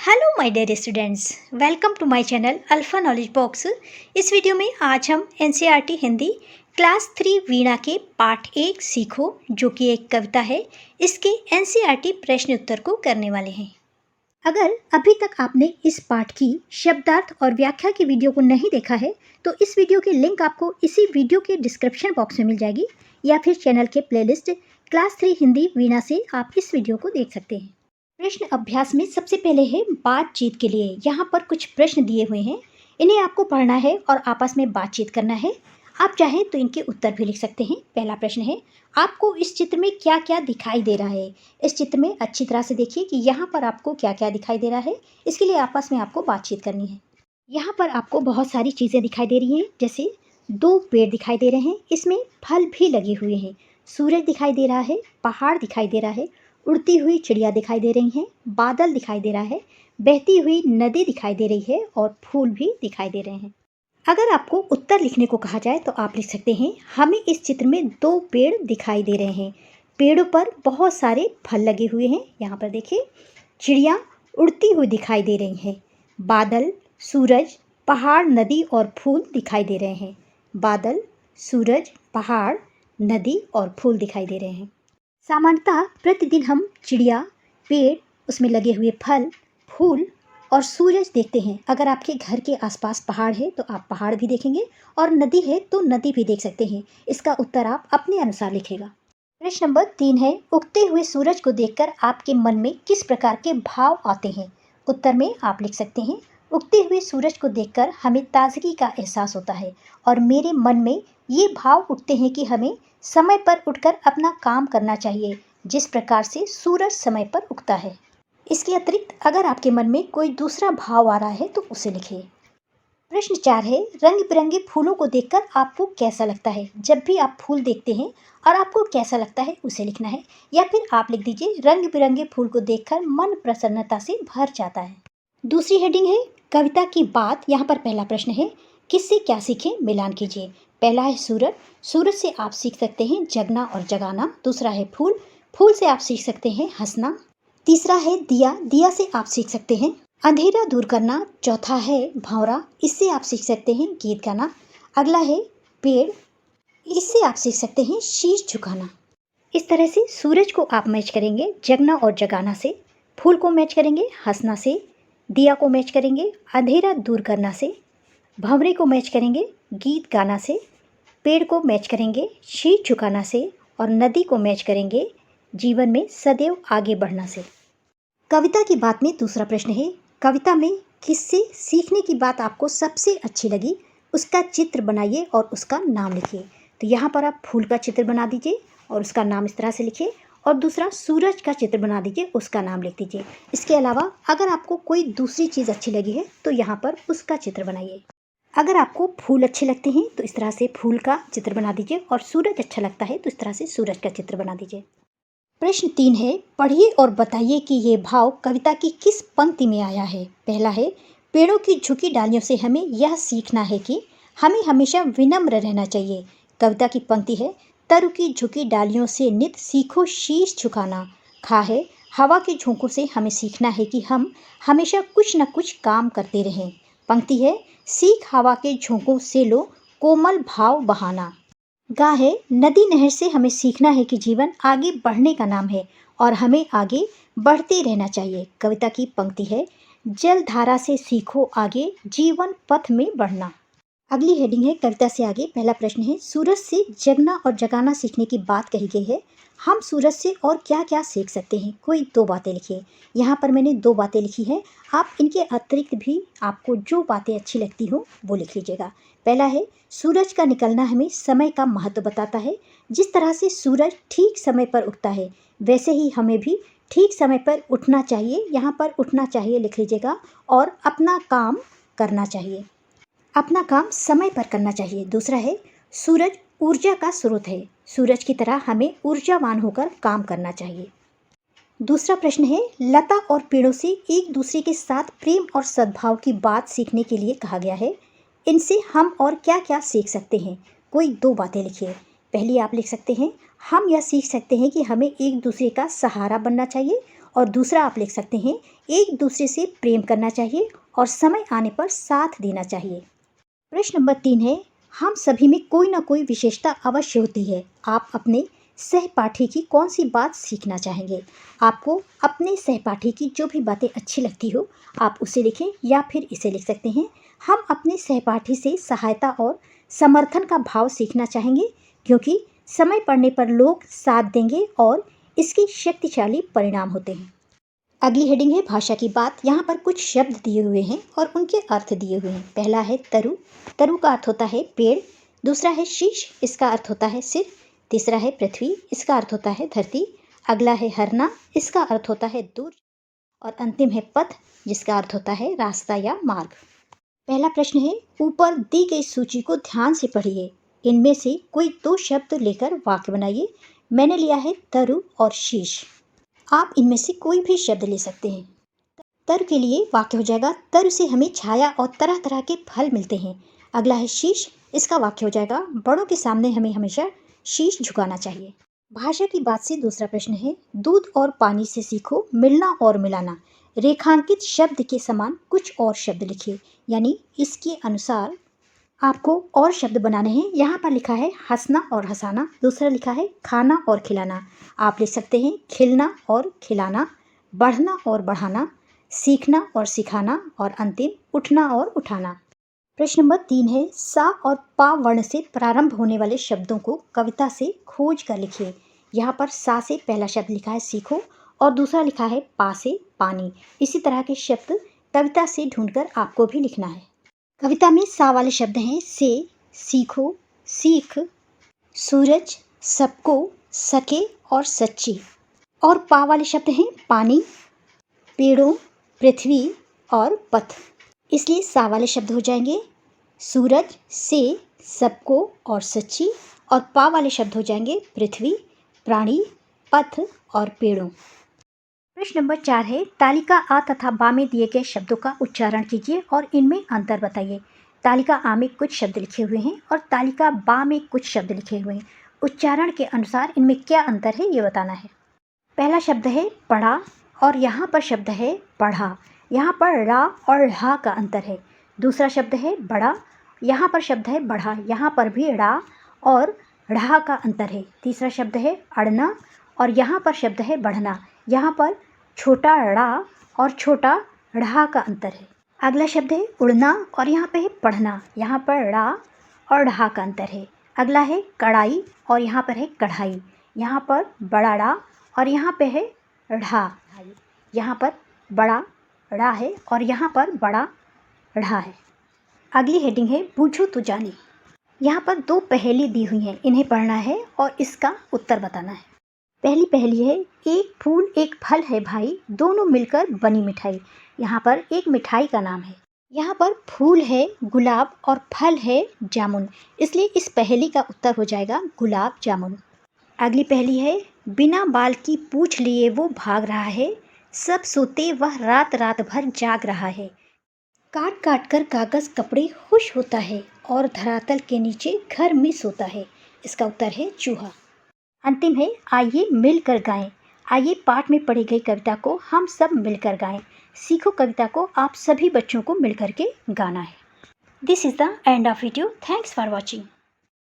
Hello my dear students, welcome to my channel Alpha Knowledge Box. इस video में आज हम एनसीईआरटी हिंदी क्लास 3 वीणा के पाठ 1 सीखो, जो कि एक कविता है, इसके एनसीईआरटी प्रश्न उत्तर को करने वाले हैं। अगर अभी तक आपने इस पाठ की शब्दार्थ और व्याख्या की वीडियो को नहीं देखा है तो इस वीडियो की लिंक आपको इसी वीडियो के डिस्क्रिप्शन बॉक्स में मिल जाएगी, या फिर चैनल के प्लेलिस्ट क्लास 3 हिंदी वीणा से आप इस वीडियो को देख सकते हैं। प्रश्न अभ्यास में सबसे पहले है बातचीत के लिए। यहाँ पर कुछ प्रश्न दिए हुए हैं, इन्हें आपको पढ़ना है और आपस में बातचीत करना है। आप चाहें तो इनके उत्तर भी लिख सकते हैं। पहला प्रश्न है, आपको इस चित्र में क्या क्या दिखाई दे रहा है। इस चित्र में अच्छी तरह से देखिए कि यहाँ पर आपको क्या क्या दिखाई दे रहा है। इसके लिए आपस में आपको बातचीत करनी है। यहाँ पर आपको बहुत सारी चीज़ें दिखाई दे रही हैं, जैसे 2 पेड़ दिखाई दे रहे हैं, इसमें फल भी लगे हुए हैं, सूरज दिखाई दे रहा है, पहाड़ दिखाई दे रहा है, उड़ती हुई चिड़िया दिखाई दे रही हैं, बादल दिखाई दे रहा है, बहती हुई नदी दिखाई दे रही है और फूल भी दिखाई दे रहे हैं। अगर आपको उत्तर लिखने को कहा जाए तो आप लिख सकते हैं, हमें इस चित्र में 2 पेड़ दिखाई दे रहे हैं, पेड़ों पर बहुत सारे फल लगे हुए हैं। यहाँ पर देखिए, चिड़िया उड़ती हुई दिखाई दे रही हैं, बादल, सूरज, पहाड़, नदी और फूल दिखाई दे रहे हैं। बादल, सूरज, पहाड़, नदी और फूल दिखाई दे रहे हैं। सामान्यतः प्रतिदिन हम चिड़िया, पेड़, उसमें लगे हुए फल, फूल और सूरज देखते हैं। अगर आपके घर के आसपास पहाड़ है तो आप पहाड़ भी देखेंगे, और नदी है तो नदी भी देख सकते हैं। इसका उत्तर आप अपने अनुसार लिखेगा। प्रश्न नंबर 3 है, उगते हुए सूरज को देखकर आपके मन में किस प्रकार के भाव आते हैं। उत्तर में आप लिख सकते हैं, उगते हुए सूरज को देखकर हमें ताजगी का एहसास होता है और मेरे मन में ये भाव उठते हैं कि हमें समय पर उठकर अपना काम करना चाहिए, जिस प्रकार से सूरज समय पर उगता है। इसके अतिरिक्त अगर आपके मन में कोई दूसरा भाव आ रहा है तो उसे लिखिए। प्रश्न 4 है, रंग बिरंगे फूलों को देखकर आपको कैसा लगता है। जब भी आप फूल देखते हैं और आपको कैसा लगता है उसे लिखना है, या फिर आप लिख दीजिए, रंग बिरंगे फूल को देखकर मन प्रसन्नता से भर जाता है। दूसरी हेडिंग है, कविता की बात। यहाँ पर पहला प्रश्न है, किससे क्या सीखें, मिलान कीजिए। पहला है सूरज, सूरज से आप सीख सकते हैं जगना और जगाना। दूसरा है फूल, फूल से आप सीख सकते हैं हंसना। तीसरा है दिया, दिया से आप सीख सकते हैं अंधेरा दूर करना। चौथा है भंवरा, इससे आप सीख सकते हैं गीत गाना। अगला है पेड़, इससे आप सीख सकते हैं शीश झुकाना। इस तरह से सूरज को आप मैच करेंगे जगना और जगाना से, फूल को मैच करेंगे हंसना से, दिया को मैच करेंगे अंधेरा दूर करना से, भंवरे को मैच करेंगे गीत गाना से, पेड़ को मैच करेंगे शीश झुकाना से, और नदी को मैच करेंगे जीवन में सदैव आगे बढ़ना से। कविता की बात में दूसरा प्रश्न है, कविता में किससे सीखने की बात आपको सबसे अच्छी लगी, उसका चित्र बनाइए और उसका नाम लिखिए। तो यहाँ पर आप फूल का चित्र बना दीजिए और उसका नाम इस तरह से लिखिए, और दूसरा सूरज का चित्र बना दीजिए, उसका नाम लिख दीजिए। इसके अलावा अगर आपको कोई दूसरी चीज़ अच्छी लगी है तो यहाँ पर उसका चित्र बनाइए। अगर आपको फूल अच्छे लगते हैं तो इस तरह से फूल का चित्र बना दीजिए, और सूरज अच्छा लगता है तो इस तरह से सूरज का चित्र बना दीजिए। प्रश्न 3 है, पढ़िए और बताइए कि ये भाव कविता की किस पंक्ति में आया है। पहला है, पेड़ों की झुकी डालियों से हमें यह सीखना है कि हमें हमेशा विनम्र रहना चाहिए। कविता की पंक्ति है, तरु की झुकी डालियों से नित सीखो शीश झुकाना। खा है, हवा के झोंकों से हमें सीखना है कि हम हमेशा कुछ न कुछ काम करते रहें। पंक्ति है, सीख हवा के झोंकों से लो कोमल भाव बहाना। गा है, नदी नहर से हमें सीखना है कि जीवन आगे बढ़ने का नाम है और हमें आगे बढ़ते रहना चाहिए। कविता की पंक्ति है, जल धारा से सीखो आगे जीवन पथ में बढ़ना। अगली हेडिंग है कविता से आगे। पहला प्रश्न है, सूरज से जगना और जगाना सीखने की बात कही गई है, हम सूरज से और क्या क्या सीख सकते हैं। कोई 2 बातें लिखिए। यहाँ पर मैंने 2 बातें लिखी हैं, आप इनके अतिरिक्त भी आपको जो बातें अच्छी लगती हो वो लिख लीजिएगा। पहला है, सूरज का निकलना हमें समय का महत्व बताता है। जिस तरह से सूरज ठीक समय पर उगता है, वैसे ही हमें भी ठीक समय पर उठना चाहिए। यहाँ पर उठना चाहिए लिख लीजिएगा, और अपना काम करना चाहिए, अपना काम समय पर करना चाहिए। दूसरा है, सूरज ऊर्जा का स्रोत है, सूरज की तरह हमें ऊर्जावान होकर काम करना चाहिए। दूसरा प्रश्न है, लता और पेड़ों से एक दूसरे के साथ प्रेम और सद्भाव की बात सीखने के लिए कहा गया है, इनसे हम और क्या क्या सीख सकते हैं। कोई 2 बातें लिखिए। पहली आप लिख सकते हैं, हम यह सीख सकते हैं कि हमें एक दूसरे का सहारा बनना चाहिए, और दूसरा आप लिख सकते हैं, एक दूसरे से प्रेम करना चाहिए और समय आने पर साथ देना चाहिए। प्रश्न नंबर 3 है, हम सभी में कोई ना कोई विशेषता अवश्य होती है। आप अपने सहपाठी की कौन सी बात सीखना चाहेंगे? आपको अपने सहपाठी की जो भी बातें अच्छी लगती हो आप उसे लिखें, या फिर इसे लिख सकते हैं, हम अपने सहपाठी से सहायता और समर्थन का भाव सीखना चाहेंगे, क्योंकि समय पड़ने पर लोग साथ देंगे और इसके शक्तिशाली परिणाम होते हैं। अगली हेडिंग है भाषा की बात। यहाँ पर कुछ शब्द दिए हुए हैं और उनके अर्थ दिए हुए हैं। पहला है तरु। तरु का अर्थ होता है पेड़। दूसरा है शीश, इसका अर्थ होता है सिर। तीसरा है पृथ्वी, इसका अर्थ होता है धरती। अगला है हरना, इसका अर्थ होता है दूर। और अंतिम है पथ, जिसका अर्थ होता है रास्ता या मार्ग। पहला प्रश्न है, ऊपर दी गई सूची को ध्यान से पढ़िए। इनमें से कोई 2 शब्द लेकर वाक्य बनाइए। मैंने लिया है तरु और शीश। आप इनमें से कोई भी शब्द ले सकते हैं। तरु के लिए वाक्य हो जाएगा, तरु से हमें छाया और तरह तरह के फल मिलते हैं। अगला है शीश, इसका वाक्य हो जाएगा, बड़ों के सामने हमें हमेशा शीश झुकाना चाहिए। भाषा की बात से दूसरा प्रश्न है, दूध और पानी से सीखो मिलना और मिलाना। रेखांकित शब्द के समान कुछ और शब्द लिखिए, यानी इसके अनुसार आपको और शब्द बनाने हैं। यहाँ पर लिखा है हंसना और हंसाना, दूसरा लिखा है खाना और खिलाना। आप लिख सकते हैं खिलना और खिलाना, बढ़ना और बढ़ाना, सीखना और सिखाना, और अंतिम उठना और उठाना। प्रश्न नंबर 3 है, सा और पा वर्ण से प्रारंभ होने वाले शब्दों को कविता से खोज कर लिखिए। यहाँ पर सा से पहला शब्द लिखा है सीखो और दूसरा लिखा है पा से पानी। इसी तरह के शब्द कविता से ढूंढकर आपको भी लिखना है। कविता में सा वाले शब्द हैं से, सीखो, सीख, सूरज, सबको, सके और सच्ची। और पा वाले शब्द हैं पानी, पेड़ों, पृथ्वी और पथ। इसलिए सा वाले शब्द हो जाएंगे सूरज, से, सबको और सच्ची, और पा वाले शब्द हो जाएंगे पृथ्वी, प्राणी, पथ और पेड़ों। प्रश्न नंबर 4 है, तालिका आ तथा बा में दिए गए शब्दों का उच्चारण कीजिए और इनमें अंतर बताइए। तालिका आ में कुछ शब्द लिखे हुए हैं और तालिका बा में कुछ शब्द लिखे हुए हैं। उच्चारण के अनुसार इनमें क्या अंतर है ये बताना है। पहला शब्द है पढ़ा और यहाँ पर शब्द है पढ़ा। यहाँ पर रा और ढ़ा का अंतर है। दूसरा शब्द है बड़ा, यहाँ पर शब्द है बढ़ा, यहाँ पर भी रा और ढ़ा का अंतर है। तीसरा शब्द है अड़ना और यहाँ पर शब्द है बढ़ना, यहाँ पर छोटा ड़ा और छोटा ढ़ा का अंतर है। अगला शब्द है उड़ना और यहाँ पे है पढ़ना, यहाँ पर ड़ा और ढ़ा का अंतर है। अगला है कढ़ाई और यहाँ पर है कढ़ाई, यहाँ पर बड़ा ड़ा और यहाँ पे है ढ़ा, यहाँ पर बड़ा ड़ा है और यहाँ पर बड़ा ढ़ा है। अगली हेडिंग है बूझो तो जाने। यहाँ पर 2 पहेली दी हुई हैं, इन्हें पढ़ना है और इसका उत्तर बताना है। पहली पहेली है, एक फूल एक फल है भाई, दोनों मिलकर बनी मिठाई। यहाँ पर एक मिठाई का नाम है। यहाँ पर फूल है गुलाब और फल है जामुन, इसलिए इस पहेली का उत्तर हो जाएगा गुलाब जामुन। अगली पहेली है, बिना बाल की पूंछ लिए वो भाग रहा है, सब सोते वह रात रात भर जाग रहा है, काट काट कर कागज कपड़े खुश होता है और धरातल के नीचे घर में सोता है। इसका उत्तर है चूहा। अंतिम है, आइए मिलकर गाएं। आइए पाठ में पढ़ी गई कविता को हम सब मिलकर गाएं। सीखो कविता को आप सभी बच्चों को मिलकर के गाना है। This is the end of video. Thanks for watching.